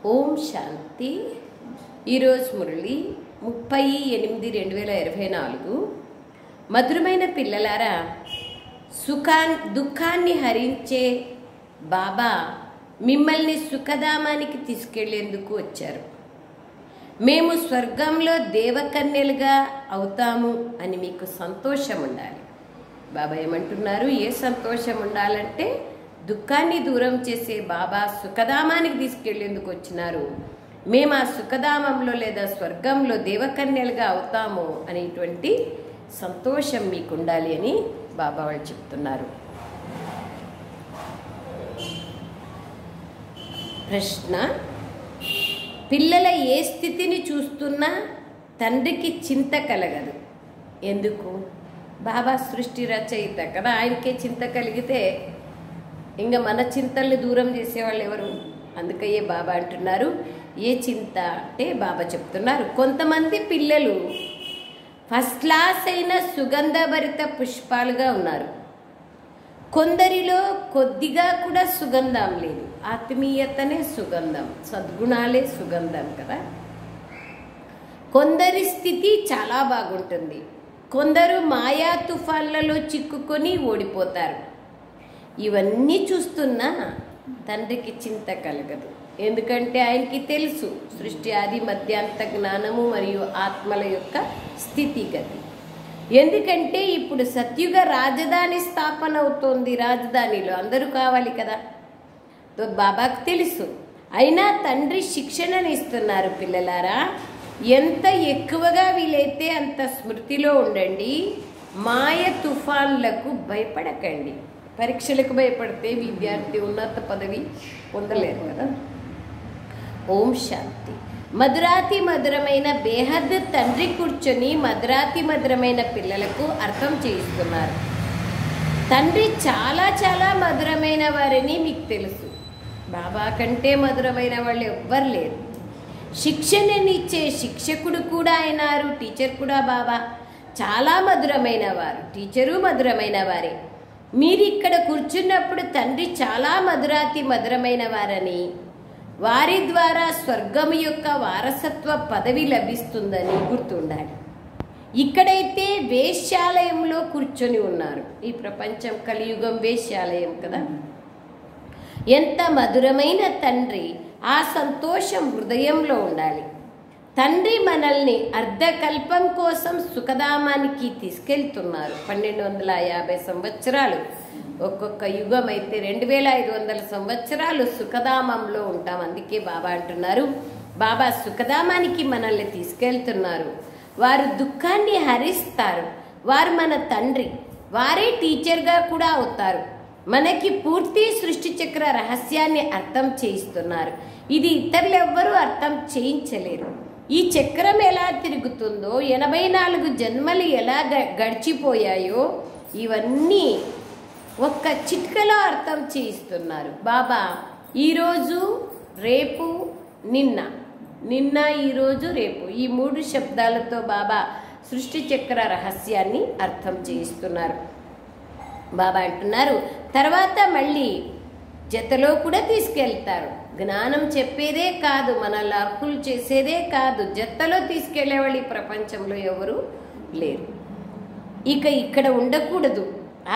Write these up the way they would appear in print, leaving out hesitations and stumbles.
ఓం శాంతి. ఈరోజు మురళి 30/8/2024. మధురమైన పిల్లలారా, దుఃఖాన్ని హరించే బాబా మిమ్మల్ని సుఖధామానికి తీసుకెళ్లేందుకు వచ్చారు. మేము స్వర్గంలో దేవకన్యలుగా అవుతాము అని మీకు సంతోషం ఉండాలి. బాబా ఏమంటున్నారు? ఏ సంతోషం ఉండాలంటే దుఃఖాన్ని దూరం చేసే బాబా సుఖధామానికి తీసుకెళ్లేందుకు వచ్చినారు. మేము ఆ సుఖధామంలో లేదా స్వర్గంలో దేవకన్యలుగా అవుతాము అనేటువంటి సంతోషం మీకు ఉండాలి అని బాబా వాళ్ళు చెప్తున్నారు. ప్రశ్న: పిల్లల ఏ స్థితిని చూస్తున్నా తండ్రికి చింత కలగదు. ఎందుకు? బాబా సృష్టి రచయిత కదా, ఆయనకే చింత కలిగితే ఇంకా మన చింతల్ని దూరం చేసేవాళ్ళు ఎవరు? అందుకయ్యే బాబా అంటున్నారు ఏ చింత అంటే, బాబా చెప్తున్నారు కొంతమంది పిల్లలు ఫస్ట్ క్లాస్ అయిన సుగంధభరిత పుష్పాలుగా ఉన్నారు. కొందరిలో కొద్దిగా కూడా సుగంధం లేదు. ఆత్మీయతనే సుగంధం, సద్గుణాలే సుగంధం కదా. కొందరి స్థితి చాలా బాగుంటుంది, కొందరు మాయా తుఫాన్లలో చిక్కుకొని ఓడిపోతారు. ఇవన్నీ చూస్తున్నా తండ్రికి చింత కలగదు. ఎందుకంటే ఆయనకి తెలుసు సృష్టి ఆది మధ్యాంత జ్ఞానము మరియు ఆత్మల యొక్క స్థితిగతి. ఎందుకంటే ఇప్పుడు సత్యుగ రాజధాని స్థాపన అవుతోంది. రాజధానిలో అందరూ కావాలి కదా. బాబాకు తెలుసు. అయినా తండ్రి శిక్షణను ఇస్తున్నారు. పిల్లలారా, ఎంత ఎక్కువగా వీలైతే అంత స్మృతిలో ఉండండి. మాయ తుఫాన్లకు భయపడకండి. పరీక్షలకు భయపడితే విద్యార్థి ఉన్నత పదవి పొందలేరు కదా. ఓం శాంతి. మధురాతి మధురమైన బేహద్ తండ్రి కూర్చొని మధురాతి మధురమైన పిల్లలకు అర్థం చేయిస్తున్నారు. తండ్రి చాలా చాలా మధురమైన వారని మీకు తెలుసు. బాబా కంటే మధురమైన వాళ్ళు ఎవ్వరు లేరు. శిక్షణనిచ్చే శిక్షకుడు కూడా అయినారు, టీచర్ కూడా బాబా. చాలా మధురమైన వారు, టీచరు మధురమైన వారే. మీరు ఇక్కడ కూర్చున్నప్పుడు తండ్రి చాలా మధురాతి మధురమైన వారని, వారి ద్వారా స్వర్గం యొక్క వారసత్వ పదవి లభిస్తుందని గుర్తుండాలి. ఇక్కడైతే వేశ్యాలయంలో కూర్చొని ఉన్నారు. ఈ ప్రపంచం కలియుగం వేశ్యాలయం కదా. ఎంత మధురమైన తండ్రి, ఆ సంతోషం హృదయంలో ఉండాలి. తండ్రి మనల్ని అర్ధకల్పం కోసం సుఖధామానికి తీసుకెళ్తున్నారు. 1250 సంవత్సరాలు, ఒక్కొక్క యుగం అయితే 2500 సంవత్సరాలు సుఖధామంలో ఉంటాం. అందుకే బాబా అంటున్నారు, బాబా సుఖధామానికి మనల్ని తీసుకెళ్తున్నారు. వారు దుఃఖాన్ని హరిస్తారు. వారు మన తండ్రి, వారే టీచర్గా కూడా అవుతారు. మనకి పూర్తి సృష్టి చక్ర రహస్యాన్ని అర్థం చేయిస్తున్నారు. ఇది ఇతరులు ఎవ్వరూ అర్థం చేయించలేరు. ఈ చక్రం ఎలా తిరుగుతుందో, 84 జన్మలు ఎలా గడిచిపోయాయో ఇవన్నీ ఒక్క చిట్కలో అర్థం చేయిస్తున్నారు బాబా. ఈరోజు, రేపు, నిన్న, ఈరోజు, రేపు, ఈ 3 శబ్దాలతో బాబా సృష్టి చక్ర రహస్యాన్ని అర్థం చేయిస్తున్నారు. బాబా అంటున్నారు తర్వాత మళ్ళీ జతలో కూడా తీసుకెళ్తారు. జ్ఞానం చెప్పేదే కాదు, మనల్ని అర్హులు చేసేదే కాదు, జతలో తీసుకెళ్లేవాళ్ళు ఈ ప్రపంచంలో ఎవరు లేరు. ఇక ఇక్కడ ఉండకూడదు.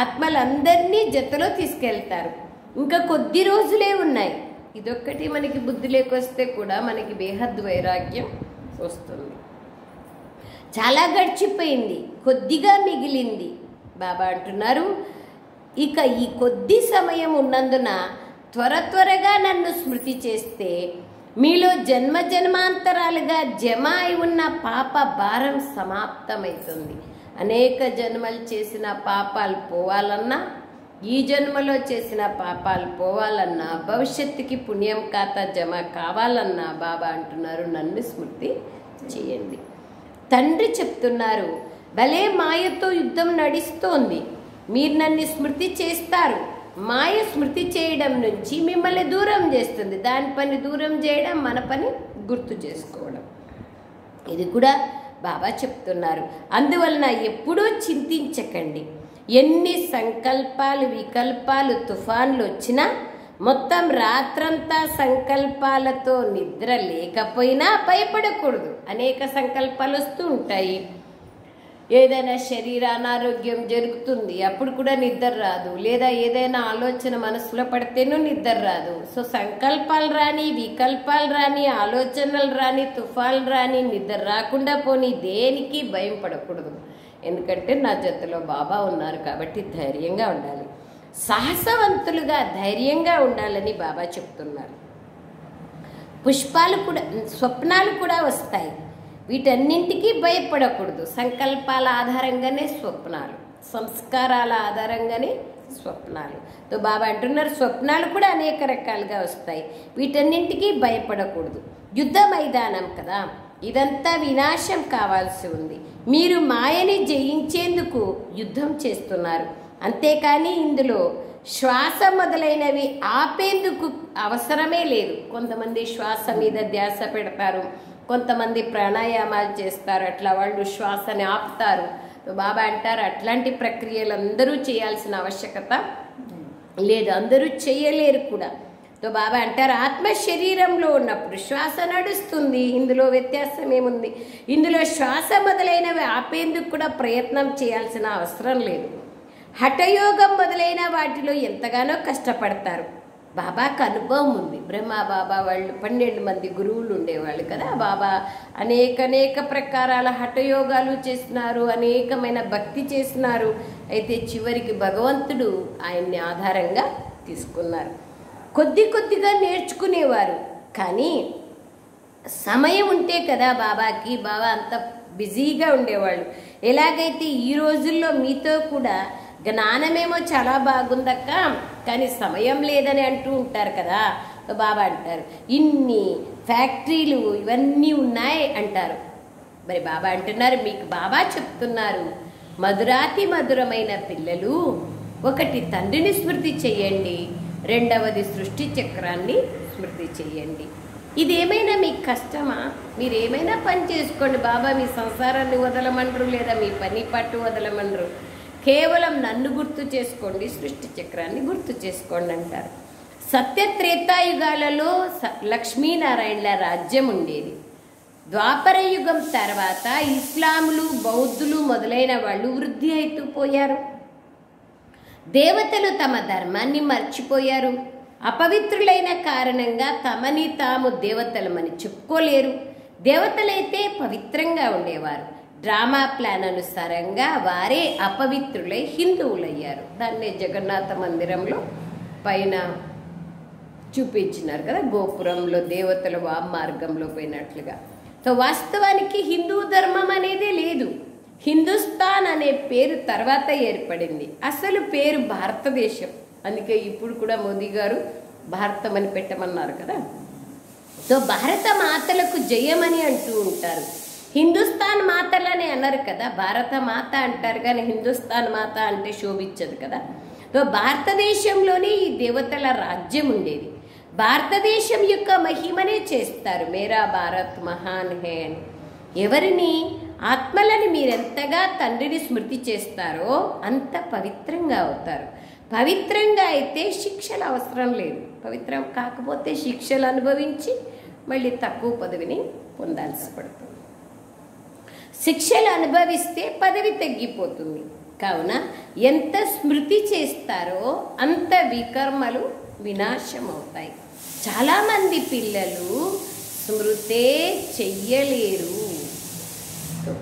ఆత్మలందరినీ జతలో తీసుకెళ్తారు. ఇంకా కొద్ది రోజులే ఉన్నాయి. ఇదొక్కటి మనకి బుద్ధి లేకొస్తే కూడా మనకి బేహద్ వైరాగ్యం వస్తుంది. చాలా గడిచిపోయింది, కొద్దిగా మిగిలింది. బాబా అంటున్నారు ఇక ఈ కొద్ది సమయం ఉన్నందున త్వరగా నన్ను స్మృతి చేస్తే మీలో జన్మ జన్మాంతరాలుగా జమ అయి ఉన్న పాప భారం సమాప్తమవుతుంది. అనేక జన్మలు చేసిన పాపాలు పోవాలన్నా, ఈ జన్మలో చేసిన పాపాలు పోవాలన్నా, భవిష్యత్తుకి పుణ్యం ఖాతా జమ కావాలన్నా బాబా అంటున్నారు నన్ను స్మృతి చేయండి. తండ్రి చెప్తున్నారు భలే మాయతో యుద్ధం నడుస్తోంది, మీరు నన్ను స్మృతి చేస్తారు. మాయ స్మృతి చేయడం నుంచి మిమ్మల్ని దూరం చేస్తుంది. దాని పని దూరం చేయడం, మన పని గుర్తు చేసుకోవడం. ఇది కూడా బాబా చెప్తున్నారు. అందువలన ఎప్పుడూ చింతించకండి. ఎన్ని సంకల్పాలు, వికల్పాలు, తుఫాన్లు వచ్చినా మొత్తం రాత్రంతా సంకల్పాలతో నిద్ర లేకపోయినా భయపడకూడదు. అనేక సంకల్పాలు వస్తూ ఉంటాయి. ఏదైనా శరీర అనారోగ్యం జరుగుతుంది, అప్పుడు కూడా నిద్ర రాదు. లేదా ఏదైనా ఆలోచన మనసులో పడితేనూ నిద్ర రాదు. సో సంకల్పాలు రాని, వికల్పాలు రాని, ఆలోచనలు రాని, తుఫాలు రాని, నిద్ర రాకుండా పోని దేనికి భయం పడకూడదు. ఎందుకంటే నా జతలో బాబా ఉన్నారు కాబట్టి ధైర్యంగా ఉండాలి, సాహసవంతులుగా ధైర్యంగా ఉండాలని బాబా చెప్తున్నారు. పుష్పాలు కూడా, స్వప్నాలు కూడా వస్తాయి. వీటన్నింటికీ భయపడకూడదు. సంకల్పాల ఆధారంగానే స్వప్నాలు, సంస్కారాల ఆధారంగానే స్వప్నాలు. తో బాబా అంటున్నారు స్వప్నాలు కూడా అనేక రకాలుగా వస్తాయి. వీటన్నింటికీ భయపడకూడదు. యుద్ధ మైదానం కదా, ఇదంతా వినాశం కావాల్సి ఉంది. మీరు మాయని జయించేందుకు యుద్ధం చేస్తున్నారు. అంతేకాని ఇందులో శ్వాస మొదలైనవి ఆపేందుకు అవసరమే లేదు. కొంతమంది శ్వాస మీద ధ్యాస పెడతారు, కొంతమంది ప్రాణాయామాలు చేస్తారు, అట్లా వాళ్ళు శ్వాసని ఆపుతారు. బాబా అంటారు అట్లాంటి ప్రక్రియలు అందరూ చేయాల్సిన ఆవశ్యకత లేదు, అందరూ చేయలేరు కూడా. బాబా అంటారు ఆత్మ శరీరంలో ఉన్నప్పుడు శ్వాస నడుస్తుంది, ఇందులో వ్యత్యాసం ఏముంది? ఇందులో శ్వాస మొదలైనవి ఆపేందుకు కూడా ప్రయత్నం చేయాల్సిన అవసరం లేదు. హఠయోగం మొదలైన వాటిలో ఎంతగానో కష్టపడతారు. బాబాకు అనుభవం ఉంది. బ్రహ్మ బాబా వాళ్ళు 12 మంది గురువులు ఉండేవాళ్ళు కదా. బాబా అనేక ప్రకారాల హఠయోగాలు చేసినారు, అనేకమైన భక్తి చేసినారు. అయితే చివరికి భగవంతుడు ఆయన్ని ఆధారంగా తీసుకున్నారు. కొద్దిగా నేర్చుకునేవారు, కానీ సమయం ఉంటే కదా బాబాకి. బాబా అంత బిజీగా ఉండేవాళ్ళు. ఎలాగైతే ఈ రోజుల్లో మీతో కూడా జ్ఞానమేమో చాలా బాగుందక్క, కానీ సమయం లేదని అంటూ ఉంటారు కదా. బాబా అంటారు ఇన్ని ఫ్యాక్టరీలు ఇవన్నీ ఉన్నాయి అంటారు. మరి బాబా అంటున్నారు, మీకు బాబా చెప్తున్నారు మధురాతి మధురమైన పిల్లలు, ఒకటి తండ్రిని స్మృతి చెయ్యండి, రెండవది సృష్టి చక్రాన్ని స్మృతి చెయ్యండి. ఇదేమైనా మీకు కష్టమా? మీరు ఏమైనా పని చేసుకోండి, బాబా మీ సంసారాన్ని వదలమనరు, లేదా మీ పని పట్టు వదలమనరు. కేవలం నన్ను గుర్తు చేసుకోండి, సృష్టి చక్రాన్ని గుర్తు చేసుకోండి అంటారు. సత్య త్రేతాయుగాలలో లక్ష్మీనారాయణల రాజ్యం ఉండేది. ద్వాపర యుగం తర్వాత ఇస్లాములు, బౌద్ధులు మొదలైన వాళ్ళు వృద్ధి అవుతూ పోయారు. దేవతలు తమ ధర్మాన్ని మర్చిపోయారు. అపవిత్రులైన కారణంగా తమని తాము దేవతలమని చెప్పుకోలేరు. దేవతలైతే పవిత్రంగా ఉండేవారు. డ్రామా ప్లాన్ అనుసారంగా వారే అపవిత్రులై హిందువులయ్యారు. దాన్నే జగన్నాథ మందిరంలో పైన చూపించినారు కదా, గోపురంలో దేవతల మార్గంలో పోయినట్లుగా. సో వాస్తవానికి హిందూ ధర్మం అనేదే లేదు. హిందుస్థాన్ అనే పేరు తర్వాత ఏర్పడింది. అసలు పేరు భారతదేశం. అందుకే ఇప్పుడు కూడా మోదీ గారు భారతం అని పెట్టమన్నారు కదా. సో భారత మాతలకు జయమని అంటూ ఉంటారు. హిందుస్థాన్ మాతలని అన్నారు కదా, భారత మాత అంటారు కానీ హిందుస్థాన్ మాత అంటే శోభించదు కదా. సో భారతదేశంలోనే ఈ దేవతల రాజ్యం ఉండేది. భారతదేశం యొక్క మహిమనే చేస్తారు, మేరా భారత్ మహాన్ హే అని. ఎవరిని? ఆత్మలని మీరెంతగా తండ్రిని స్మృతి చేస్తారో అంత పవిత్రంగా అవుతారు. పవిత్రంగా అయితే శిక్షలు అవసరం లేదు. పవిత్రం కాకపోతే శిక్షలు అనుభవించి మళ్ళీ తక్కువ పదవిని పొందాల్సి పడుతుంది. శిక్షలు అనుభవిస్తే పదవి తగ్గిపోతుంది. కావున ఎంత స్మృతి చేస్తారో అంత వికర్మలు వినాశం అవుతాయి. చాలామంది పిల్లలు స్మృతే చెయ్యలేరు.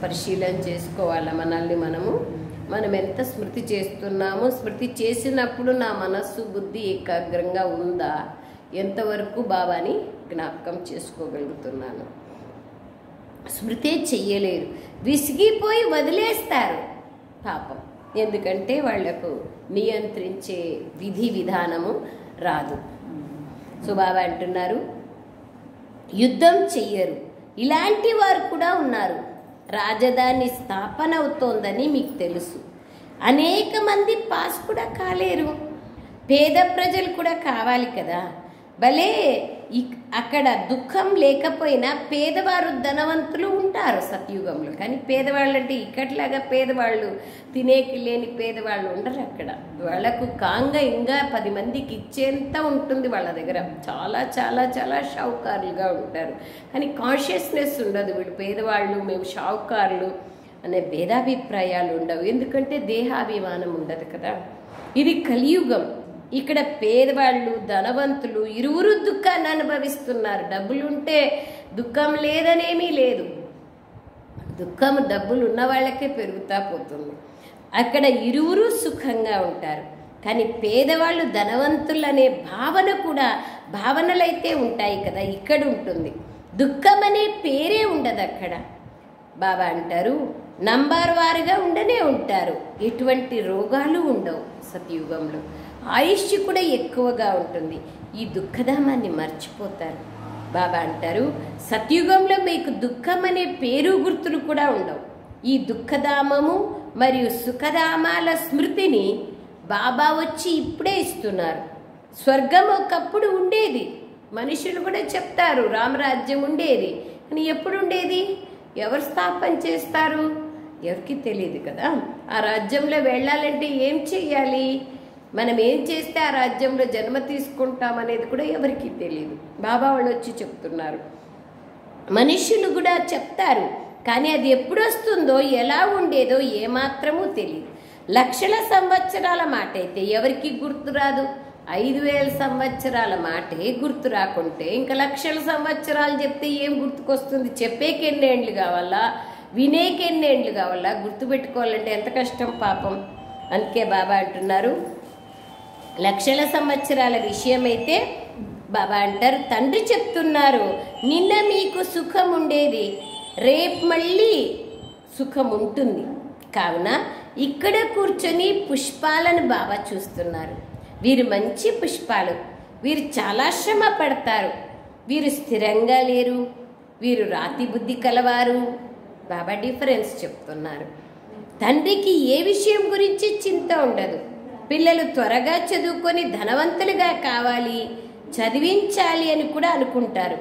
పరిశీలన చేసుకోవాలి మనల్ని మనం ఎంత స్మృతి చేస్తున్నామో, స్మృతి చేసినప్పుడు నా మనస్సు బుద్ధి ఏకాగ్రంగా ఉందా, ఎంతవరకు బాబాని జ్ఞాపకం చేసుకోగలుగుతున్నాను. స్మృతే చెయ్యలేరు, విసిగిపోయి వదిలేస్తారు పాపం. ఎందుకంటే వాళ్లకు నియంత్రించే విధి విధానము రాదు. సో బాబా అంటున్నారు యుద్ధం చెయ్యరు. ఇలాంటి వారు కూడా ఉన్నారు. రాజధాని స్థాపన అవుతోందని మీకు తెలుసు. అనేక మంది పాస్ కూడా కాలేరు. పేద ప్రజలు కూడా కావాలి కదా. భలే అక్కడ దుఃఖం లేకపోయినా పేదవారు ధనవంతులు ఉంటారు సత్యుగంలో. కానీ పేదవాళ్ళు అంటే ఇక్కట్లాగా పేదవాళ్ళు తినేకి లేని పేదవాళ్ళు ఉండరు అక్కడ. వాళ్ళకు కాంగా ఇంకా 10 మందికి ఇచ్చేంత ఉంటుంది వాళ్ళ దగ్గర. చాలా చాలా చాలా షావుకారులుగా ఉంటారు. కానీ కాన్షియస్నెస్ ఉండదు. వీళ్ళు పేదవాళ్ళు, మేము షావుకారులు అనే భేదాభిప్రాయాలు ఉండవు. ఎందుకంటే దేహాభిమానం ఉండదు కదా. ఇది కలియుగం. ఇక్కడ పేదవాళ్ళు ధనవంతులు ఇరువురు దుఃఖాన్ని అనుభవిస్తున్నారు. డబ్బులుంటే దుఃఖం లేదనేమీ లేదు. దుఃఖం డబ్బులు ఉన్న వాళ్ళకే పెరుగుతా పోతుంది. అక్కడ ఇరువురు సుఖంగా ఉంటారు. కానీ పేదవాళ్ళు ధనవంతులు అనే భావన కూడా భావనలైతే ఉంటాయి కదా, ఇక్కడ ఉంటుంది. దుఃఖం అనే పేరే ఉండదు అక్కడ. బాబా అంటారు నంబర్ వారుగా ఉండనే ఉంటారు. ఎటువంటి రోగాలు ఉండవు సత్యుగంలో. ఆయుష్ కూడా ఎక్కువగా ఉంటుంది. ఈ దుఃఖధామాన్ని మర్చిపోతారు. బాబా అంటారు సత్యుగంలో మీకు దుఃఖం అనే పేరు గుర్తులు కూడా ఉండవు. ఈ దుఃఖధామము మరియు సుఖధామాల స్మృతిని బాబా వచ్చి ఇప్పుడే ఇస్తున్నారు. స్వర్గం ఒకప్పుడు ఉండేది. మనుషులు కూడా చెప్తారు రామరాజ్యం ఉండేది. కానీ ఎప్పుడు ఉండేది? ఎవరు స్థాపన చేస్తారు? ఎవరికి తెలియదు కదా. ఆ రాజ్యంలో వెళ్ళాలంటే ఏం చెయ్యాలి, మనం ఏం చేస్తే ఆ రాజ్యంలో జన్మ తీసుకుంటాం అనేది కూడా ఎవరికి తెలియదు. బాబా వాళ్ళు వచ్చి చెప్తున్నారు. మనుషులు కూడా చెప్తారు, కానీ అది ఎప్పుడు వస్తుందో ఎలా ఉండేదో ఏమాత్రమూ తెలియదు. లక్షల సంవత్సరాల మాట అయితే ఎవరికి గుర్తురాదు. 5000 సంవత్సరాల మాటే గుర్తు రాకుంటే ఇంకా లక్షల సంవత్సరాలు చెప్తే ఏం గుర్తుకొస్తుంది? చెప్పేకి ఎన్నేండ్లు కావాలా, వినేకి ఎన్నేండ్లు కావాలా, గుర్తుపెట్టుకోవాలంటే ఎంత కష్టం పాపం. అందుకే బాబా అంటున్నారు లక్షల సంవత్సరాల విషయమైతే బాబా అంటారు తండ్రి చెప్తున్నారు నిన్న మీకు సుఖం ఉండేది, రేపు మళ్ళీ సుఖం ఉంటుంది. కావున ఇక్కడ కూర్చొని పుష్పాలను బాబా చూస్తున్నారు. వీరు మంచి పుష్పాలు. వీరు చాలా శ్రమ పడతారు. వీరు స్థిరంగా లేరు. వీరు రాతి బుద్ధి కలవారు. బాబా డిఫరెన్స్ చెప్తున్నారు. తండ్రికి ఏ విషయం గురించి చింత ఉండదు. పిల్లలు త్వరగా చదువుకొని ధనవంతులుగా కావాలి, చదివించాలి అని కూడా అనుకుంటారు.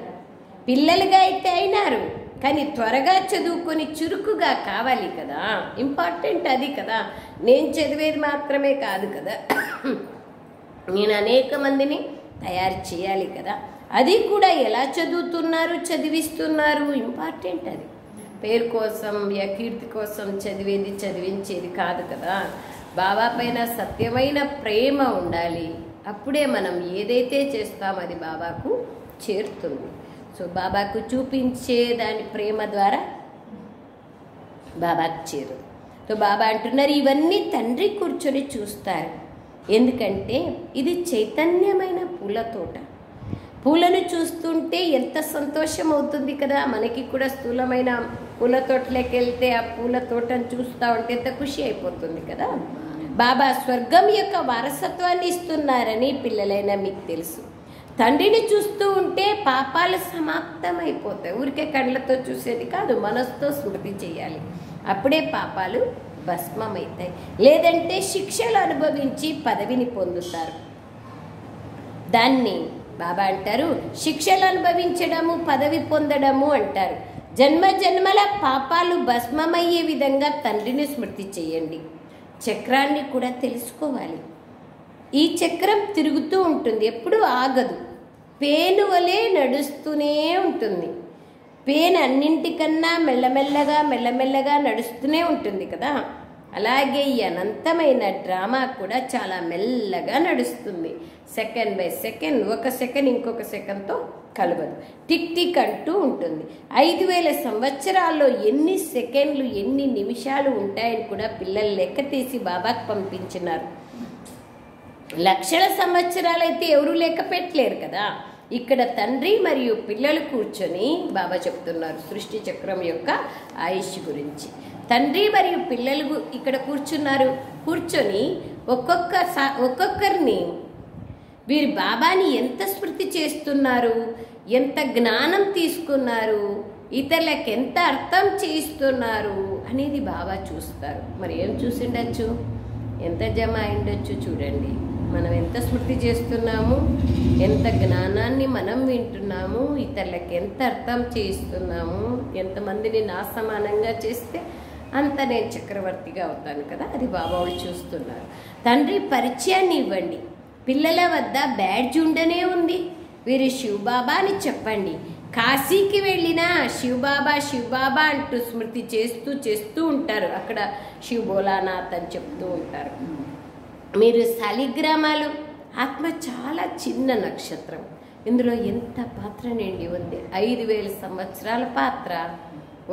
పిల్లలుగా అయితే అయినారు, కానీ త్వరగా చదువుకొని చురుకుగా కావాలి కదా. ఇంపార్టెంట్ అది కదా. నేను చదివేది మాత్రమే కాదు కదా, నేను అనేక మందిని తయారు చేయాలి కదా. అది కూడా ఎలా చదువుతున్నారు, చదివిస్తున్నారు, ఇంపార్టెంట్. అది పేరు కోసం యా కీర్తి కోసం చదివేది చదివించేది కాదు కదా. బాబా పైన సత్యమైన ప్రేమ ఉండాలి. అప్పుడే మనం ఏదైతే చేస్తామో అది బాబాకు చేరుతుంది. సో బాబాకు చూపించే దాని ప్రేమ ద్వారా బాబాకు చేరు. సో బాబా అంటున్నారు ఇవన్నీ తండ్రి కూర్చొని చూస్తారు. ఎందుకంటే ఇది చైతన్యమైన పూల తోట. పూలను చూస్తుంటే ఎంత సంతోషం అవుతుంది కదా. మనకి కూడా స్థూలమైన పూల తోటలోకి వెళ్తే ఆ పూల తోటను చూస్తూ ఉంటే ఎంత ఖుషి అయిపోతుంది కదా. బాబా స్వర్గం యొక్క వారసత్వాన్ని ఇస్తున్నారని పిల్లలైనా మీకు తెలుసు. తండ్రిని చూస్తూ ఉంటే పాపాలు సమాప్తమైపోతాయి. ఊరికే కళ్ళతో చూసేది కాదు, మనసుతో స్మృతి చేయాలి. అప్పుడే పాపాలు భస్మమవుతాయి. లేదంటే శిక్షలు అనుభవించి పదవిని పొందుతారు. దాన్ని బాబా అంటారు శిక్షలు అనుభవించడము పదవి పొందడము అంటారు. జన్మ జన్మల పాపాలు భస్మమయ్యే విధంగా తండ్రిని స్మృతి చేయండి. చక్రాన్ని కూడా తెలుసుకోవాలి. ఈ చక్రం తిరుగుతూ ఉంటుంది, ఎప్పుడూ ఆగదు. పేను వలె నడుస్తూనే ఉంటుంది. పేను అన్నింటికన్నా మెల్లమెల్లగా మెల్లమెల్లగా నడుస్తూనే ఉంటుంది కదా. అలాగే ఈ అనంతమైన డ్రామా కూడా చాలా మెల్లగా నడుస్తుంది. సెకండ్ బై సెకండ్, ఒక సెకండ్ ఇంకొక సెకండ్తో కలవదు. టిక్ టిక్ అంటూ ఉంటుంది. 5000 సంవత్సరాల్లో ఎన్ని సెకండ్లు ఎన్ని నిమిషాలు ఉంటాయని కూడా పిల్లలు లెక్క తీసి బాబాకు పంపించినారు. లక్షల సంవత్సరాలైతే ఎవరూ లెక్క పెట్టలేరు కదా. ఇక్కడ తండ్రి మరియు పిల్లలు కూర్చొని బాబా చెప్తున్నారు సృష్టి చక్రం యొక్క ఆయుష్ గురించి. తండ్రి మరియు పిల్లలు ఇక్కడ కూర్చున్నారు. కూర్చొని ఒక్కొక్కరిని వీరు బాబాని ఎంత స్మృతి చేస్తున్నారు, ఎంత జ్ఞానం తీసుకున్నారు, ఇతరులకు ఎంత అర్థం చేయిస్తున్నారు అనేది బాబా చూస్తారు. మరి ఏం చూసిండొచ్చు, ఎంత జమ అయిండొచ్చు చూడండి. మనం ఎంత స్మృతి చేస్తున్నాము, ఎంత జ్ఞానాన్ని మనం వింటున్నాము, ఇతరులకు ఎంత అర్థం చేస్తున్నాము, ఎంతమందిని నా సమానంగా చేస్తే అంత నేను చక్రవర్తిగా అవుతాను కదా. అది బాబా వాళ్ళు చూస్తున్నారు. తండ్రి పరిచయాన్ని ఇవ్వండి. పిల్లల వద్ద బ్యాడ్జ్ ఉండనే ఉంది, వీరు శివబాబా అని చెప్పండి. కాశీకి వెళ్ళినా శివబాబా శివబాబా అంటూ స్మృతి చేస్తూ ఉంటారు. అక్కడ శివ భోలానాథ్ అని చెప్తూ ఉంటారు. మీరు శాలిగ్రామాలు, ఆత్మ చాలా చిన్న నక్షత్రం. ఇందులో ఎంత పాత్ర నిండి ఉంది. 5000 సంవత్సరాల పాత్ర.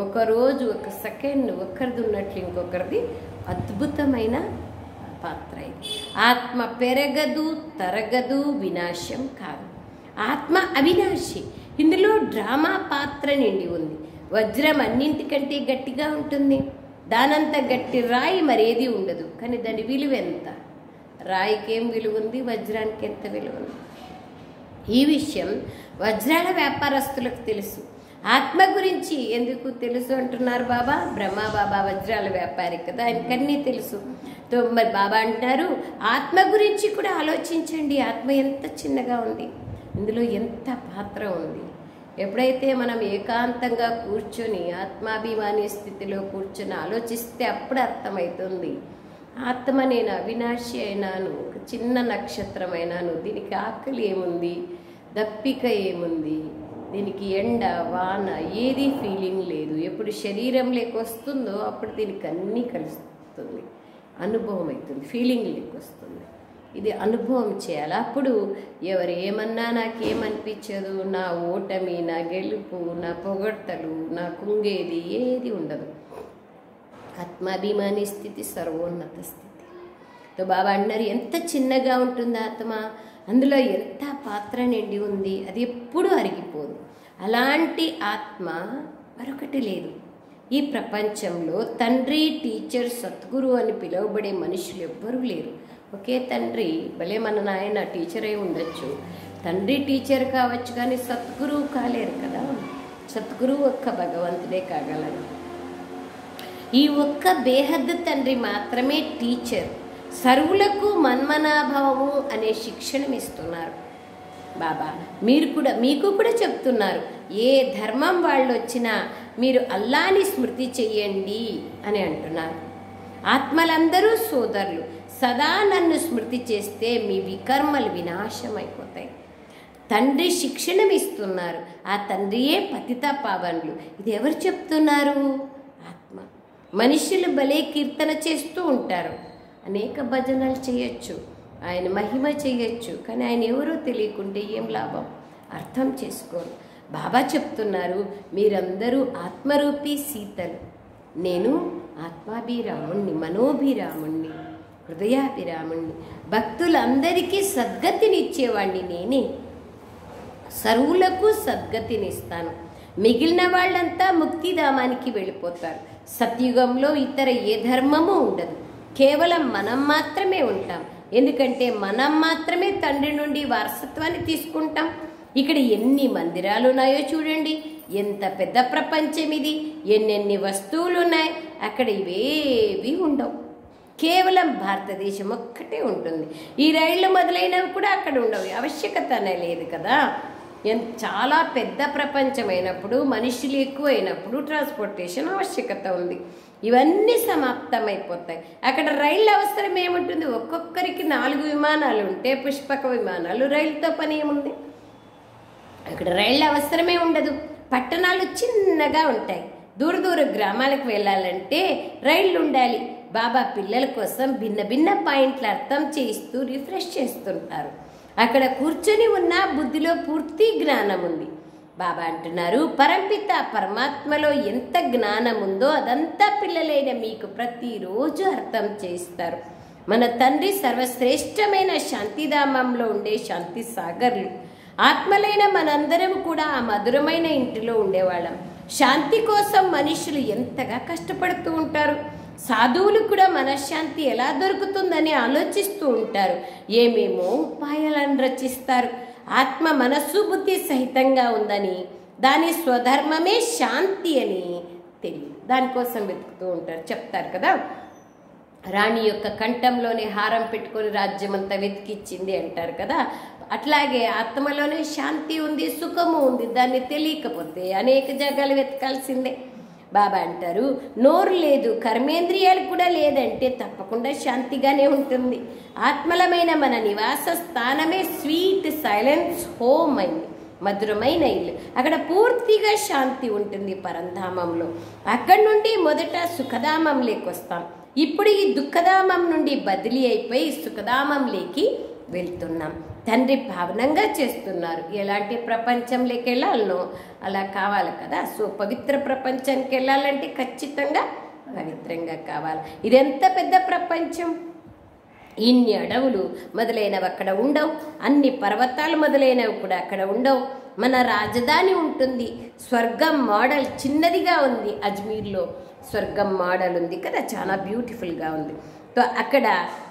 ఒకరోజు, ఒక సెకండ్ ఒకరిది ఉన్నట్లు ఇంకొకరిది అద్భుతమైన పాత్ర ఇది. ఆత్మ పెరగదు, తరగదు, వినాశం కాదు. ఆత్మ అవినాశి. ఇందులో డ్రామా పాత్ర నిండి ఉంది. వజ్రం అన్నింటికంటే గట్టిగా ఉంటుంది. దానంత గట్టి రాయి మరేది ఉండదు. కానీ దాని విలువ ఎంత? రాయికి ఏం విలువ ఉంది, వజ్రానికి ఎంత విలువ ఉంది? ఈ విషయం వజ్రాల వ్యాపారస్తులకు తెలుసు. ఆత్మ గురించి ఎందుకు తెలుసు అంటున్నారు బాబా? బ్రహ్మ బాబా వజ్రాల వ్యాపారి కదా, ఆయనకన్నీ తెలుసు. మరి బాబా అంటారు, ఆత్మ గురించి కూడా ఆలోచించండి. ఆత్మ ఎంత చిన్నగా ఉంది, ఇందులో ఎంత పాత్ర ఉంది. ఎప్పుడైతే మనం ఏకాంతంగా కూర్చొని ఆత్మాభిమాని స్థితిలో కూర్చొని ఆలోచిస్తే అప్పుడు అర్థమవుతుంది. ఆత్మ నేను అవినాశి అయినాను, ఒక చిన్న నక్షత్రం అయినాను. దీనికి ఆకలి ఏముంది, దప్పిక ఏముంది, దీనికి ఎండ వాన ఏది ఫీలింగ్ లేదు. ఎప్పుడు శరీరం లేకొస్తుందో అప్పుడు దీనికి అన్నీ కలుస్తుంది, అనుభవం అవుతుంది, ఫీలింగ్ లేకొస్తుంది. ఇది అనుభవం చేయాలి. అప్పుడు ఎవరు ఏమన్నా నాకేమనిపించదు. నా ఓటమి, నా గెలుపు, నా పొగడ్తలు, నా కుంగేది ఏది ఉండదు. ఆత్మాభిమాని స్థితి సర్వోన్నత స్థితి. బాబా అన్నారు, ఎంత చిన్నగా ఉంటుంది ఆత్మ, అందులో ఎంత పాత్ర నిండి ఉంది, అది ఎప్పుడూ అరిగిపోదు. అలాంటి ఆత్మ మరొకటి లేదు ఈ ప్రపంచంలో. తండ్రి, టీచర్, సద్గురు అని పిలువబడే మనుషులు ఎవ్వరూ లేరు. ఒకే తండ్రి. భలే మన నాయన టీచర్ అయి ఉండొచ్చు, తండ్రి టీచర్ కావచ్చు, కానీ సద్గురువు కాలేరు కదా. సద్గురువు ఒక్క భగవంతుడే కాగలరు. ఈ ఒక్క బేహద్దు తండ్రి మాత్రమే టీచర్. సర్వులకు మన్మనాభావము అనే శిక్షణ ఇస్తున్నారు బాబా. మీకు కూడా చెప్తున్నారు, ఏ ధర్మం వాళ్ళు వచ్చినా మీరు అల్లాని స్మృతి చెయ్యండి అని అంటున్నారు. ఆత్మలందరూ సోదరులు. సదా నన్ను స్మృతి చేస్తే మీ వికర్మలు వినాశమైపోతాయి. తండ్రి శిక్షణ ఇస్తున్నారు. ఆ తండ్రియే పతిత పావనులు. ఇది ఎవరు చెప్తున్నారు? ఆత్మ. మనుషులు భలే కీర్తన చేస్తూ ఉంటారు, అనేక భజనలు చేయొచ్చు, ఆయన మహిమ చేయొచ్చు, కానీ ఆయన ఎవరో తెలియకుంటే ఏం లాభం? అర్థం చేసుకోరు. బాబా చెప్తున్నారు, మీరందరూ ఆత్మరూపీ సీతలు. నేను ఆత్మాభిరాముణ్ణి, మనోభిరాముణ్ణి, హృదయాభిరాముణ్ణి. భక్తులందరికీ సద్గతినిచ్చేవాణ్ణి నేనే. సర్వులకు సద్గతినిస్తాను. మిగిలిన వాళ్ళంతా ముక్తిధామానికి వెళ్ళిపోతారు. సత్యుగంలో ఇతర ఏ ధర్మము ఉండదు, కేవలం మనం మాత్రమే ఉంటాం. ఎందుకంటే మనం మాత్రమే తండ్రి నుండి వారసత్వాన్ని తీసుకుంటాం. ఇక్కడ ఎన్ని మందిరాలు ఉన్నాయో చూడండి, ఎంత పెద్ద ప్రపంచం ఇది, ఎన్నెన్ని వస్తువులు ఉన్నాయి. అక్కడ ఇవేవి ఉండవు, కేవలం భారతదేశం ఒక్కటే ఉంటుంది. ఈ రైళ్లు మొదలైనవి కూడా అక్కడ ఉండవు, ఆవశ్యకత అనే లేదు కదా. చాలా పెద్ద ప్రపంచమైనప్పుడు, మనుషులు ఎక్కువైనప్పుడు ట్రాన్స్పోర్టేషన్ ఆవశ్యకత ఉంది. ఇవన్నీ సమాప్తమైపోతాయి. అక్కడ రైళ్ళు అవసరం ఏముంటుంది? ఒక్కొక్కరికి 4 విమానాలు ఉంటే పుష్పక విమానాలు, రైలుతో పని ఏముంది? అక్కడ రైళ్ళు అవసరమే ఉండదు. పట్టణాలు చిన్నగా ఉంటాయి. దూర గ్రామాలకు వెళ్ళాలంటే రైళ్ళు ఉండాలి. బాబా పిల్లల కోసం భిన్న భిన్న పాయింట్లు అర్థం చేయిస్తూ రిఫ్రెష్ చేస్తుంటారు. అక్కడ కూర్చొని ఉన్న బుద్ధిలో పూర్తి జ్ఞానం ఉంది. బాబా అంటున్నారు, పరంపిత పరమాత్మలో ఎంత జ్ఞానం ఉందో అదంతా పిల్లలైన మీకు ప్రతిరోజు అర్థం చేస్తారు. మన తండ్రి సర్వశ్రేష్టమైన శాంతిధామంలో ఉండే శాంతి సాగర్లు. ఆత్మలైన మనందరం కూడా ఆ మధురమైన ఇంటిలో ఉండేవాళ్ళం. శాంతి కోసం మనుషులు ఎంతగా కష్టపడుతూ ఉంటారు. సాధువులు కూడా మనశ్శాంతి ఎలా దొరుకుతుందని ఆలోచిస్తూ ఉంటారు. ఏమేమో ఉపాయాలను రచిస్తారు. ఆత్మ మనస్సు బుద్ధి సహితంగా ఉందని, దాని స్వధర్మమే శాంతి అని తెలియదు, దానికోసం వెతుకుతూ ఉంటారు. చెప్తారు కదా, రాణి యొక్క కంఠంలోనే హారం పెట్టుకొని రాజ్యమంతా వెతికిచ్చింది అంటారు కదా. అట్లాగే ఆత్మలోనే శాంతి ఉంది, సుఖము ఉంది. దాన్ని తెలియకపోతే అనేక జగాలు వెతకాల్సిందే. బాబా అంటారు, నోరు లేదు, కర్మేంద్రియాలు కూడా లేదంటే తప్పకుండా శాంతిగానే ఉంటుంది. ఆత్మలమైన మన నివాస స్థానమే స్వీట్ సైలెన్స్ హోమ్ అయింది, మధురమైన ఇల్లు. అక్కడ పూర్తిగా శాంతి ఉంటుంది పరంధామంలో. అక్కడి నుండి మొదట సుఖధామంలోకి వస్తాం. ఇప్పుడు ఈ దుఃఖధామం నుండి బదిలీ అయిపోయి సుఖధామంలోకి వెళ్తున్నాం. తండ్రి పావనంగా చేస్తున్నారు. ఎలాంటి ప్రపంచంలోకి వెళ్ళాలనో అలా కావాలి కదా. సో పవిత్ర ప్రపంచానికి వెళ్ళాలంటే ఖచ్చితంగా పవిత్రంగా కావాలి. ఇది ఎంత పెద్ద ప్రపంచం! ఇన్ని అడవులు మొదలైనవి అక్కడ ఉండవు, అన్ని పర్వతాలు మొదలైనవి కూడా అక్కడ ఉండవు. మన రాజధాని ఉంటుంది. స్వర్గం మోడల్ చిన్నదిగా ఉంది. అజ్మీర్లో స్వర్గం మోడల్ ఉంది కదా, చాలా బ్యూటిఫుల్గా ఉంది. సో అక్కడ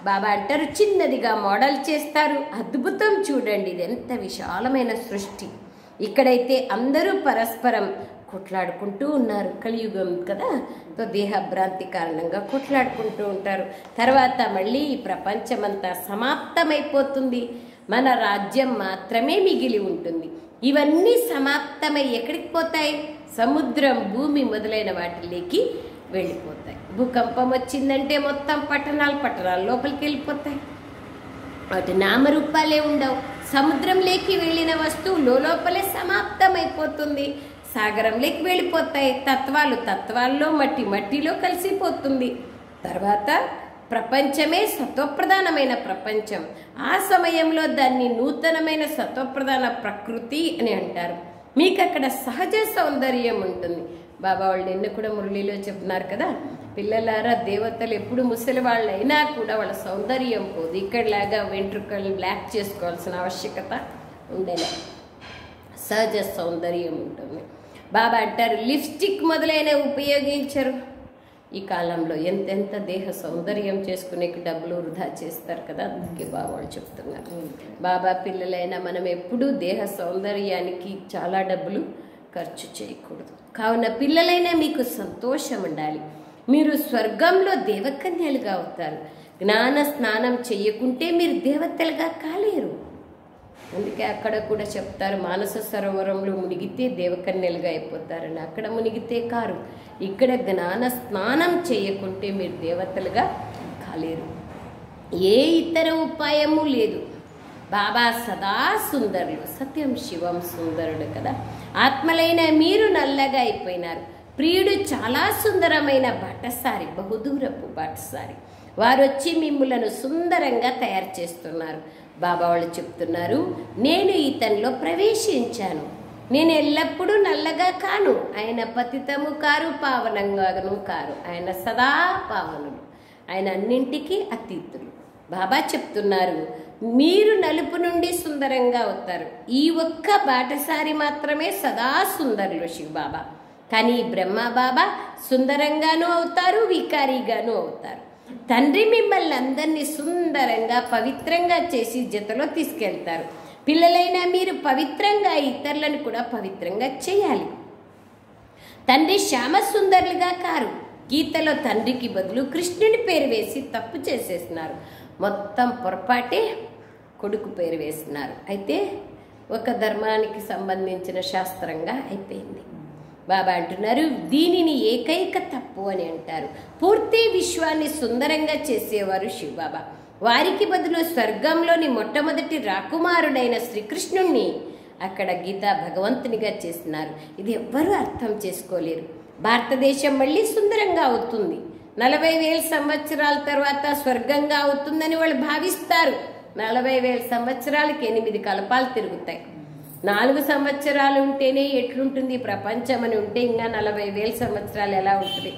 బాబా అంటారు, చిన్నదిగా మోడల్ చేస్తారు. అద్భుతం చూడండి, ఇది ఎంత విశాలమైన సృష్టి. ఇక్కడైతే అందరూ పరస్పరం కొట్లాడుకుంటూ ఉన్నారు. కలియుగం కదా, సో దేహభ్రాంతి కారణంగా కొట్లాడుకుంటూ ఉంటారు. తర్వాత మళ్ళీ ఈ ప్రపంచమంతా సమాప్తమైపోతుంది. మన రాజ్యం మాత్రమే మిగిలి ఉంటుంది. ఇవన్నీ సమాప్తమై ఎక్కడికి పోతాయి? సముద్రం, భూమి మొదలైన వాటిలోకి వెళ్ళిపోతాయి. భూకంపం వచ్చిందంటే మొత్తం పట్టణాలు లోపలికి వెళ్ళిపోతాయి. వాటి నామరూపాలే ఉండవు. సముద్రంలోకి వెళ్ళిన వస్తువు లోపలే సమాప్తమైపోతుంది. సాగరంలోకి వెళ్ళిపోతాయి. తత్వాల్లో మట్టిలో కలిసిపోతుంది. తర్వాత ప్రపంచమే సత్వప్రధానమైన ప్రపంచం. ఆ సమయంలో దాన్ని నూతనమైన సత్వప్రధాన ప్రకృతి అని అంటారు. మీకు అక్కడ సహజ సౌందర్యం ఉంటుంది. బాబా వాళ్ళు నిన్న కూడా మురళిలో చెప్తున్నారు కదా, పిల్లలారా దేవతలు ఎప్పుడు ముసలి వాళ్ళు అయినా కూడా వాళ్ళ సౌందర్యం పోదు. ఇక్కడలాగా వెంట్రుకలు బ్లాక్ చేసుకోవాల్సిన ఆవశ్యకత ఉండలే, సహజ సౌందర్యం ఉంటుంది. బాబా అంటారు, లిప్స్టిక్ మొదలైనవి ఉపయోగించరు. ఈ కాలంలో ఎంతెంత దేహ సౌందర్యం చేసుకునే డబ్బులు వృధా చేస్తారు కదా, అందుకే బాబా వాళ్ళు చెప్తున్నారు. బాబా పిల్లలైనా మనం ఎప్పుడూ దేహ సౌందర్యానికి చాలా డబ్బులు ఖర్చు చేయకూడదు. కావున పిల్లలైనా మీకు సంతోషం ఉండాలి. మీరు స్వర్గంలో దేవకన్యలుగా అవుతారు. జ్ఞాన స్నానం చెయ్యకుంటే మీరు దేవతలుగా కాలేరు. అందుకే అక్కడ కూడా చెప్తారు, మానస సరోవరంలో మునిగితే దేవకన్యలుగా అయిపోతారని. అక్కడ మునిగితే కారు. ఇక్కడ జ్ఞాన స్నానం చేయకుంటే మీరు దేవతలుగా కాలేరు. ఏ ఇతర ఉపాయము లేదు. బాబా సదా సుందరులు, సత్యం శివం సుందరుడు కదా. ఆత్మలైన మీరు నల్లగా అయిపోయినారు. ప్రియుడు చాలా సుందరమైన బాటసారి, బహుదూరపు బాటసారి. వారు వచ్చి మిమ్ములను సుందరంగా తయారు చేస్తున్నారు. బాబా వాళ్ళు చెప్తున్నారు, నేను ఇతనిలో ప్రవేశించాను. నేను ఎల్లప్పుడూ నల్లగా కాను. ఆయన పతితము కారు, పావనంగాను కారు. ఆయన సదా పావనులు. ఆయన అన్నింటికీ అతీతులు. బాబా చెప్తున్నారు, మీరు నలుపు నుండి సుందరంగా అవుతారు. ఈ ఒక్క బాటసారి మాత్రమే సదా సుందరులు శివబాబా. కానీ బ్రహ్మ బాబా సుందరంగానూ అవుతారు, వికారీగానూ అవుతారు. తండ్రి మిమ్మల్ని అందరినీ సుందరంగా పవిత్రంగా చేసి జతలో తీసుకెళ్తారు. పిల్లలైనా మీరు పవిత్రంగా ఇతరులను కూడా పవిత్రంగా చేయాలి. తండ్రి శ్యామ సుందరులుగా కారు. గీతలో తండ్రికి బదులు కృష్ణుని పేరు వేసి తప్పు చేసేస్తున్నారు. మొత్తం పొరపాటే కొడుకు పేరు వేస్తున్నారు. అయితే ఒక ధర్మానికి సంబంధించిన శాస్త్రంగా అయిపోయింది. బాబా అంటున్నారు, దీనిని ఏకైక తప్పు అని అంటారు. పూర్తి విశ్వాన్ని సుందరంగా చేసేవారు శివబాబా. వారికి బదులు స్వర్గంలోని మొట్టమొదటి రాకుమారుడైన శ్రీకృష్ణుణ్ణి అక్కడ గీతా భగవంతునిగా చేస్తున్నారు. ఇది ఎవ్వరూ అర్థం చేసుకోలేరు. భారతదేశం మళ్ళీ సుందరంగా అవుతుంది. 40,000 సంవత్సరాల తర్వాత స్వర్గంగా అవుతుందని వాళ్ళు భావిస్తారు. 40,000 సంవత్సరాలకి 8 కల్పాలు తిరుగుతాయి. 4 సంవత్సరాలు ఉంటేనే ఎట్లుంటుంది ప్రపంచం అని ఉంటే ఇంకా 40,000 సంవత్సరాలు ఎలా ఉంటుంది?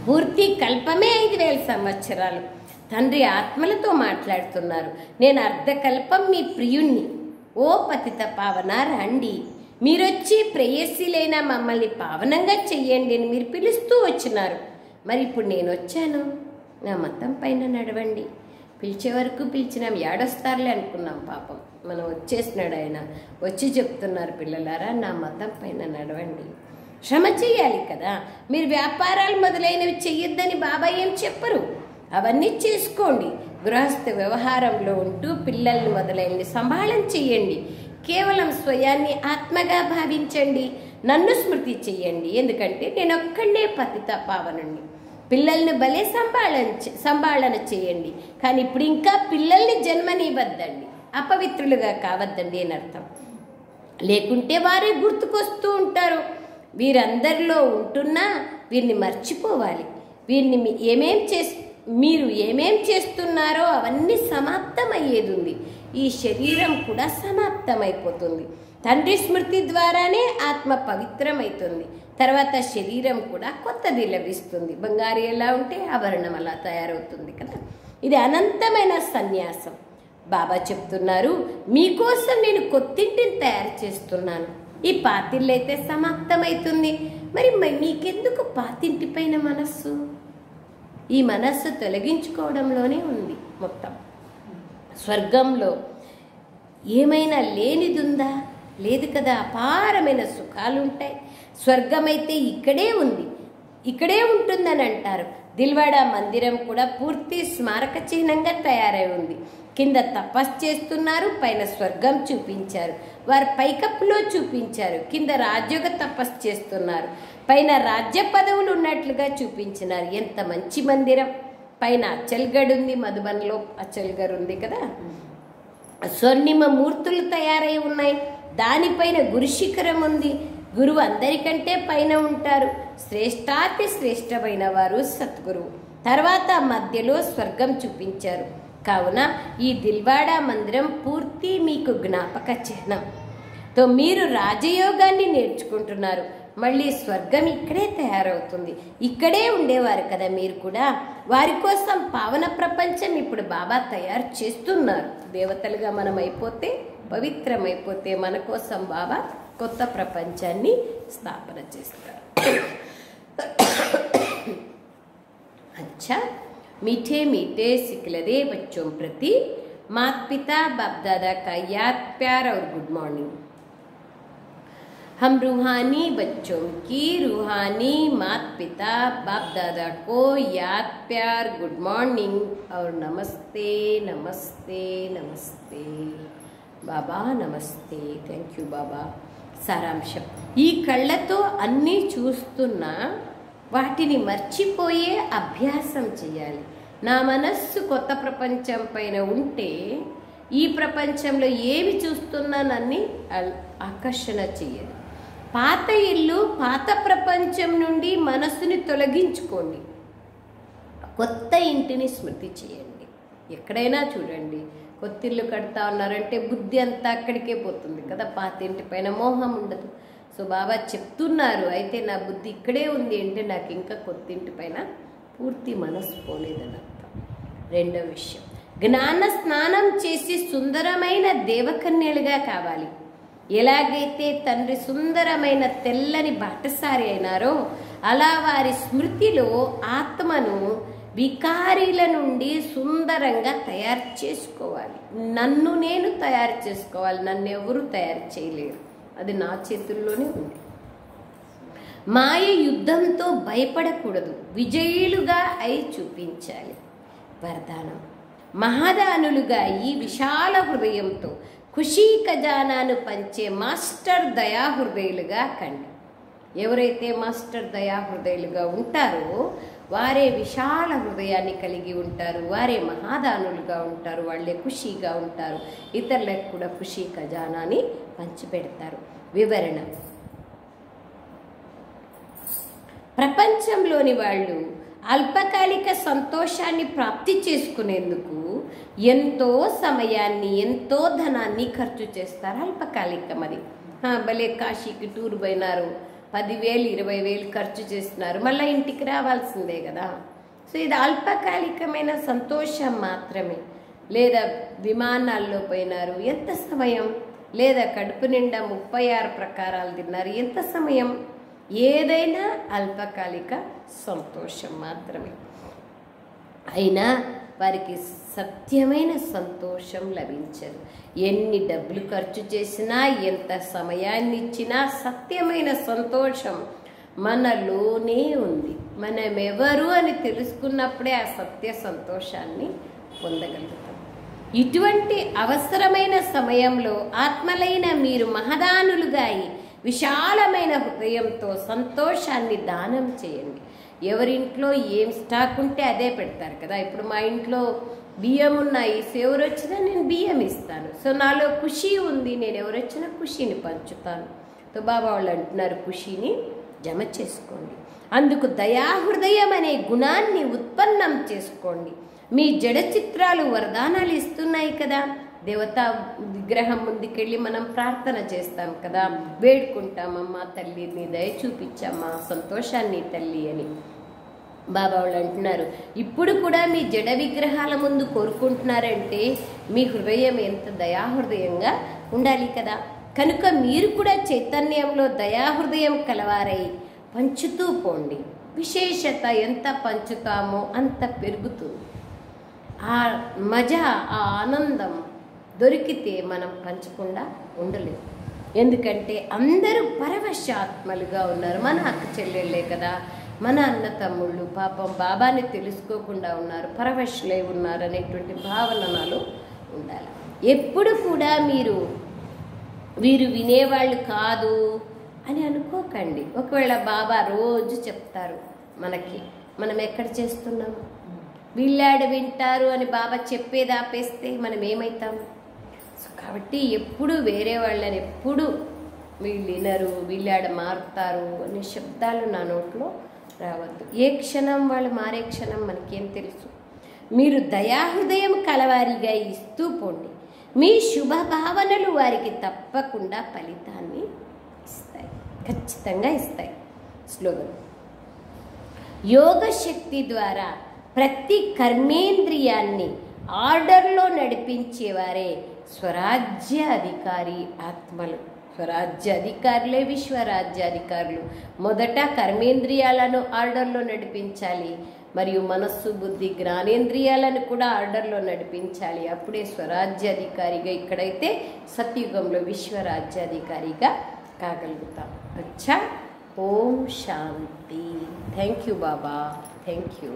పూర్తి కల్పమే 5,000 సంవత్సరాలు. తండ్రి ఆత్మలతో మాట్లాడుతున్నారు, నేను అర్ధకల్పం మీ ప్రియుణ్ణి. ఓ పతిత పావన రండి, మీరొచ్చి ప్రేయస్సులైన మమ్మల్ని పావనంగా చెయ్యండి అని మీరు పిలుస్తూ వచ్చినారు. మరి ఇప్పుడు నేను వచ్చాను, నా మతం పైన నడవండి. పిలిచే వరకు పిలిచినాం, ఏడొస్తారులే అనుకున్నాం. పాపం మనం వచ్చేసినాడు ఆయన. వచ్చి చెప్తున్నారు, పిల్లలారా నా మతం పైన నడవండి. శ్రమ చెయ్యాలి కదా. మీరు వ్యాపారాలు మొదలైనవి చెయ్యొద్దని బాబా ఏం చెప్పరు. అవన్నీ చేసుకోండి. గృహస్థ వ్యవహారంలో ఉంటూ పిల్లల్ని మొదలైన సంభాళన చెయ్యండి. కేవలం స్వయాన్ని ఆత్మగా భావించండి. నన్ను స్మృతి చెయ్యండి. ఎందుకంటే నేను ఒక్కడే పతిత పావనుణ్ణి. పిల్లల్ని భలే సంభాళన చేయండి. కానీ ఇప్పుడు ఇంకా పిల్లల్ని జన్మనివ్వద్దండి, అపవిత్రులుగా కావద్దండి అని అర్థం. లేకుంటే వారే గుర్తుకొస్తూ ఉంటారు. వీరందరిలో ఉంటున్నా వీరిని మర్చిపోవాలి. వీరిని మీరు ఏమేం చేస్తున్నారో అవన్నీ సమాప్తమయ్యేది ఉంది. ఈ శరీరం కూడా సమాప్తమైపోతుంది. తండ్రి స్మృతి ద్వారానే ఆత్మ పవిత్రమవుతుంది. తర్వాత శరీరం కూడా కొత్తది లభిస్తుంది. బంగారు ఎలా ఉంటే ఆభరణం అలా తయారవుతుంది కదా. ఇది అనంతమైన సన్యాసం. బాబా చెప్తున్నారు, మీకోసం నేను కొత్తింటిని తయారు చేస్తున్నాను. ఈ పాతిళ్ళు అయితే సమాప్తమవుతుంది. మరి మీకెందుకు పాతింటి పైన మనస్సు? ఈ మనస్సు తొలగించుకోవడంలోనే ఉంది మొత్తం. స్వర్గంలో ఏమైనా లేనిదుందా? లేదు కదా. అపారమైన సుఖాలు ఉంటాయి. స్వర్గమైతే ఇక్కడే ఉంది, ఇక్కడే ఉంటుందని అంటారు. దిల్వాడా మందిరం కూడా పూర్తి స్మారక చిహ్నంగా తయారై ఉంది. కింద తపస్సు చేస్తున్నారు, పైన స్వర్గం చూపించారు. వారు పైకప్పులో చూపించారు. కింద రాజయోగ తపస్సు చేస్తున్నారు, పైన రాజ్య పదవులు ఉన్నట్లుగా చూపించినారు. ఎంత మంచి మందిరం! పైన అచల్గఢ్ ఉంది, మధుబన్లో అచల్గఢ్ ఉంది కదా. స్వర్ణిమ మూర్తులు తయారై ఉన్నాయి. దానిపైన గురుశిఖరం ఉంది. గురువు అందరికంటే పైన ఉంటారు. శ్రేష్టాతి శ్రేష్టమైన వారు సద్గురువు. తర్వాత మధ్యలో స్వర్గం చూపించారు. కావున ఈ దిల్వాడా మందిరం పూర్తి మీకు జ్ఞాపక చిహ్నంతో మీరు రాజయోగాన్ని నేర్చుకుంటున్నారు. మళ్ళీ స్వర్గం ఇక్కడే తయారవుతుంది. ఇక్కడే ఉండేవారు కదా మీరు కూడా. వారి కోసం పావన ప్రపంచం ఇప్పుడు బాబా తయారు చేస్తున్నారు. దేవతలుగా మనం అయిపోతే, పవిత్రమైపోతే మన కోసం బాబా కొత్త ప్రపంచాన్ని స్థాపన చేస్తారు. अच्छा, मीठे मीठे सिकलदे बच्चों प्रति माता पिता बाप दादा का याद प्यार और गुड मॉर्निंग। हम रूहानी बच्चों की रूहानी माता पिता बाप दादा को याद प्यार गुड मॉर्निंग और नमस्ते नमस्ते नमस्ते। बाबा नमस्ते, थैंक यू बाबा। సారాంశం, ఈ కళ్ళతో అన్నీ చూస్తున్నా వాటిని మర్చిపోయే అభ్యాసం చేయాలి. నా మనస్సు కొత్త ప్రపంచం పైన ఉంటే ఈ ప్రపంచంలో ఏవి చూస్తున్నానని ఆకర్షణ చేయాలి. పాత ఇల్లు, పాత ప్రపంచం నుండి మనస్సుని తొలగించుకోండి. కొత్త ఇంటిని స్మృతి చేయండి. ఎక్కడైనా చూడండి, కొత్త ఇల్లు కడతా ఉన్నారంటే బుద్ధి అంతా అక్కడికే పోతుంది కదా. పాత ఇంటి పైన మోహం ఉండదు. సో బాబా చెప్తున్నారు, అయితే నా బుద్ధి ఇక్కడే ఉంది అంటే నాకు ఇంకా కొత్త ఇంటి పైన పూర్తి మనసు పోలేదని అర్థం. రెండో విషయం, జ్ఞాన స్నానం చేసి సుందరమైన దేవకన్యలుగా కావాలి. ఎలాగైతే తండ్రి సుందరమైన తెల్లని బాటసారి అయినారో అలా వారి స్మృతిలో ఆత్మను వికారీల నుండి సుందరంగా తయారు చేసుకోవాలి. నన్ను నేను తయారు చేసుకోవాలి. నన్ను ఎవరు తయారు చేయలేరు. అది నా చేతుల్లోనే ఉంది. మాయ యుద్ధంతో భయపడకూడదు, విజయులుగా అయి చూపించాలి. వరదానం, మహాదానులుగా ఈ విశాల హృదయంతో ఖుషీ ఖజానాను పంచే మాస్టర్ దయాహృదయులుగా కండి. ఎవరైతే మాస్టర్ దయాహృదయులుగా ఉంటారో వారే విశాల హృదయాన్ని కలిగి ఉంటారు. వారే మహాదానులుగా ఉంటారు. వాళ్ళే ఖుషీగా ఉంటారు. ఇతరులకు కూడా ఖుషీ ఖజానాని పంచిపెడతారు. వివరణ, ప్రపంచంలోని వాళ్ళు అల్పకాలిక సంతోషాన్ని ప్రాప్తి చేసుకునేందుకు ఎంతో సమయాన్ని, ఎంతో ధనాన్ని ఖర్చు చేస్తారు. అల్పకాలికం అది. భలే కాశీకి టూర్ పోయినారు, 10,000 20,000 ఖర్చు చేస్తున్నారు, మళ్ళీ ఇంటికి రావాల్సిందే కదా. సో ఇది అల్పకాలికమైన సంతోషం మాత్రమే. లేదా విమానాల్లో పోయినారు, ఎంత సమయం? లేదా కడుపు నిండా 36 ప్రకారాలు తిన్నారు, ఎంత సమయం? ఏదైనా అల్పకాలిక సంతోషం మాత్రమే. అయినా వారికి సత్యమైన సంతోషం లభించదు. ఎన్ని డబ్బులు ఖర్చు చేసినా, ఎంత సమయాన్ని ఇచ్చినా సత్యమైన సంతోషం మనలోనే ఉంది. మనమెవరు అని తెలుసుకున్నప్పుడే ఆ సత్య సంతోషాన్ని పొందగలుగుతాం. ఇటువంటి అవసరమైన సమయంలో ఆత్మలైన మీరు మహదానులుగా అయి విశాలమైన హృదయంతో సంతోషాన్ని దానం చేయండి. ఎవరింట్లో ఏం స్టాక్ ఉంటే అదే పెడతారు కదా. ఇప్పుడు మా ఇంట్లో బియ్యం ఉన్నాయి, ఎవరు వచ్చినా నేను బియ్యం ఇస్తాను. సో నాలో ఖుషి ఉంది, నేను ఎవరు వచ్చినా ఖుషిని పంచుతాను. సో బాబా వాళ్ళు అంటున్నారు, ఖుషిని జమ చేసుకోండి. అందుకు దయాహృదయం అనే గుణాన్ని ఉత్పన్నం చేసుకోండి. మీ జడ చిత్రాలు వరదానాలు ఇస్తున్నాయి కదా. దేవతా విగ్రహం ముందుకెళ్ళి మనం ప్రార్థన చేస్తాం కదా, వేడుకుంటామమ్మా తల్లి నీ దయ చూపించమ్మా, సంతోషాన్ని తల్లి అని. బాబా వాళ్ళు అంటున్నారు, ఇప్పుడు కూడా మీ జడ విగ్రహాల ముందు కోరుకుంటున్నారంటే మీ హృదయం ఎంత దయాహృదయంగా ఉండాలి కదా. కనుక మీరు కూడా చైతన్యంలో దయాహృదయం కలవారై పంచుతూ పోండి. విశేషత ఎంత పంచుతామో అంత పెరుగుతుంది. ఆ మజా, ఆ ఆనందం దొరికితే మనం పంచకుండా ఉండలేము. ఎందుకంటే అందరూ పరవశాత్మలుగా ఉన్నారు. మన అక్క చెల్లెళ్ళే కదా, మన అన్న తమ్ముళ్ళు పాపం బాబాని తెలుసుకోకుండా ఉన్నారు, పరవశులై ఉన్నారు అనేటువంటి భావన నాలో ఉండాలి. ఎప్పుడు కూడా వీరు వినేవాళ్ళు కాదు అని అనుకోకండి. ఒకవేళ బాబా రోజు చెప్తారు మనకి, మనం ఎక్కడ చేస్తున్నాము, వీళ్ళాడ వింటారు అని బాబా చెప్పేది ఆపేస్తే మనం ఏమవుతాం? సో కాబట్టి ఎప్పుడు వేరే వాళ్ళని ఎప్పుడు వీళ్ళు వినరు, వీళ్ళాడ మారుతారు అనే శబ్దాలు నా నోట్లో రావద్దు. ఏ క్షణం వాళ్ళు మారే క్షణం మనకేం తెలుసు. మీరు దయాహృదయం కలవారిగా ఇస్తూ పోండి. మీ శుభ భావనలు వారికి తప్పకుండా ఫలితాన్ని ఇస్తాయి, ఖచ్చితంగా ఇస్తాయి. స్లోగన్: యోగ శక్తి ద్వారా ప్రతి కర్మేంద్రియాన్ని ఆర్డర్లో నడిపించేవారే స్వరాజ్య అధికారి ఆత్మలు. స్వరాజ్య అధికారులే విశ్వరాజ్యాధికారులు. మొదట కర్మేంద్రియాలను ఆర్డర్లో నడిపించాలి, మరియు మనస్సు, బుద్ధి, జ్ఞానేంద్రియాలను కూడా ఆర్డర్లో నడిపించాలి. అప్పుడే స్వరాజ్యాధికారిగా, ఇక్కడైతే సత్యుగంలో విశ్వరాజ్యాధికారిగా కాగలుగుతాం. అచ్చా, Om Shanti. Thank you Baba, thank you.